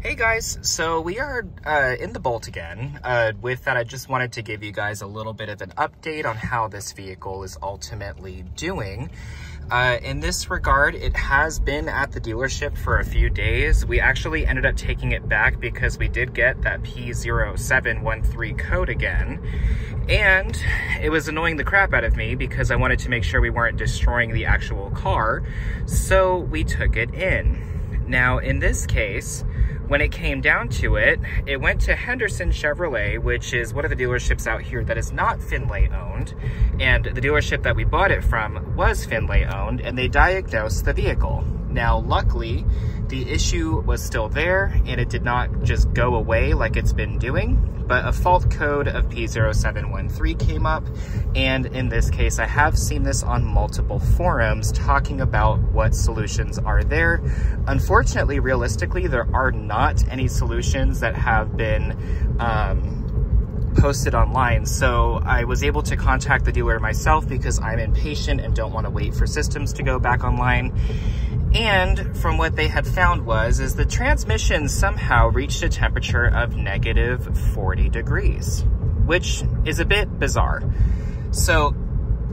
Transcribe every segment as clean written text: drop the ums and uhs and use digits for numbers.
Hey guys, so we are in the Bolt again. With that, I just wanted to give you guys a little bit of an update on how this vehicle is ultimately doing. In this regard, it has been at the dealership for a few days. We actually ended up taking it back because we did get that P0713 code again. And it was annoying the crap out of me because I wanted to make sure we weren't destroying the actual car. So we took it in. Now, in this case, when it came down to it, it went to Henderson Chevrolet, which is one of the dealerships out here that is not Finlay owned. And the dealership that we bought it from was Finlay owned, and they diagnosed the vehicle. Now, luckily, the issue was still there, and it did not just go away like it's been doing, but a fault code of P0713 came up, and in this case, I have seen this on multiple forums talking about what solutions are there. Unfortunately, realistically, there are not any solutions that have been posted online, so I was able to contact the dealer myself because I'm impatient and don't want to wait for systems to go back online. And from what they had found is the transmission somehow reached a temperature of -40 degrees, which is a bit bizarre. So,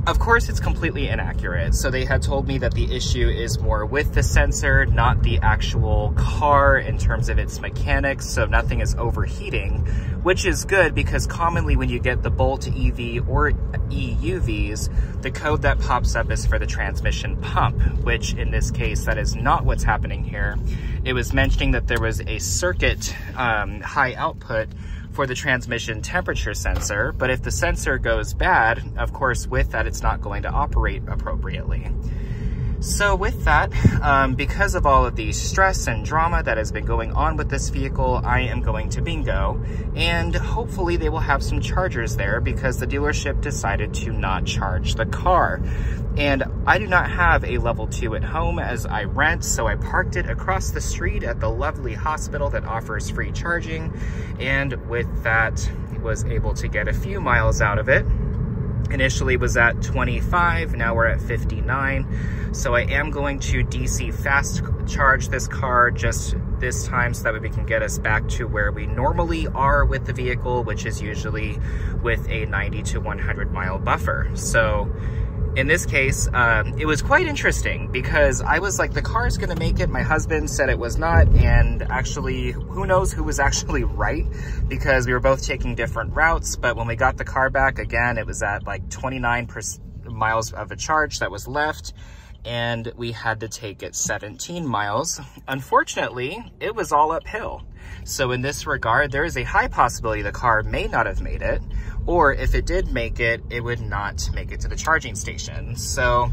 of course, it's completely inaccurate. So they had told me that the issue is more with the sensor, not the actual car in terms of its mechanics, so nothing is overheating, which is good because commonly when you get the Bolt EV or EUVs, the code that pops up is for the transmission pump, which in this case, that is not what's happening here. It was mentioning that there was a circuit high output for the transmission temperature sensor, but if the sensor goes bad, of course, with that, it's not going to operate appropriately. So with that, because of all of the stress and drama that has been going on with this vehicle, I am going to Bingo, and hopefully they will have some chargers there because the dealership decided to not charge the car. And I do not have a level 2 at home as I rent, so I parked it across the street at the lovely hospital that offers free charging, and with that, was able to get a few miles out of it. Initially was at 25, now we're at 59. So I am going to DC fast charge this car just this time so that way we can get us back to where we normally are with the vehicle, which is usually with a 90 to 100 mile buffer. So in this case, it was quite interesting because I was like, the car's gonna make it. My husband said it was not, and actually, who knows who was actually right because we were both taking different routes, but when we got the car back, again, it was at like 29 miles of a charge that was left, and we had to take it 17 miles. Unfortunately, it was all uphill. So in this regard, there is a high possibility the car may not have made it, or if it did make it, it would not make it to the charging station. So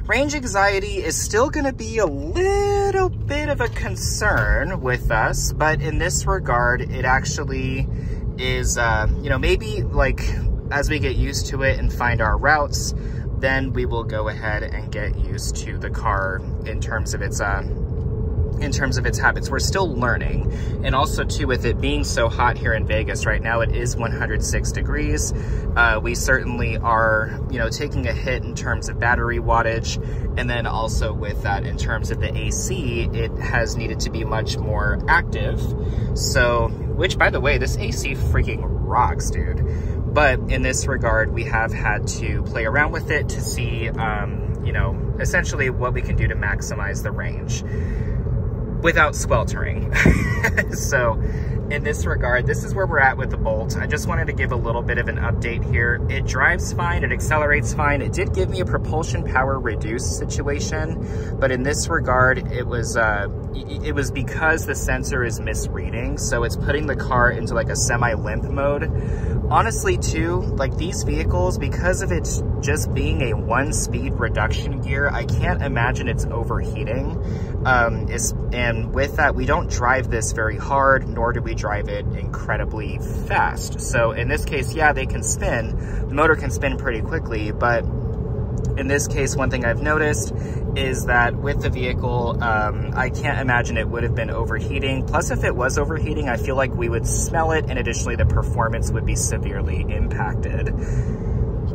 range anxiety is still gonna be a little bit of a concern with us, but in this regard, it actually is, you know, maybe like as we get used to it and find our routes, then we will go ahead and get used to the car in terms of its habits. We're still learning. And also too, with it being so hot here in Vegas right now, it is 106 degrees. We certainly are, you know, taking a hit in terms of battery wattage. And then also with that, in terms of the AC, it has needed to be much more active. So, which by the way, this AC freaking rocks, dude. But in this regard, we have had to play around with it to see, you know, essentially what we can do to maximize the range without sweltering. So in this regard, this is where we're at with the Bolt. I just wanted to give a little bit of an update here. It drives fine, it accelerates fine. It did give me a propulsion power reduced situation, but in this regard, it was because the sensor is misreading, so it's putting the car into like a semi-limp mode. Honestly too, like these vehicles, because of it just being a 1-speed reduction gear, I can't imagine it's overheating. And with that, we don't drive this very hard, nor do we drive it incredibly fast. So in this case, yeah, they can spin. The motor can spin pretty quickly, but in this case, one thing I've noticed is that with the vehicle, I can't imagine it would have been overheating. Plus, if it was overheating, I feel like we would smell it, and additionally, the performance would be severely impacted.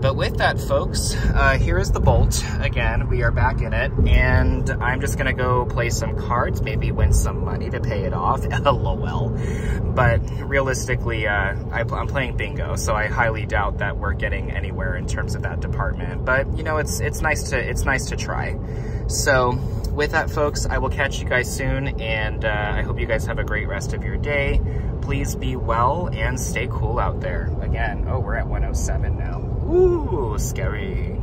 But with that, folks, here is the bolt. Again, we are back in it, and I'm just gonna go play some cards, maybe win some money to pay it off. LOL. But realistically, I'm playing bingo, so I highly doubt that we're getting anywhere in terms of that department. But you know, it's nice to try. So with that, folks, I will catch you guys soon, and I hope you guys have a great rest of your day. Please be well and stay cool out there. Again, oh, we're at 107 now. Ooh, scary.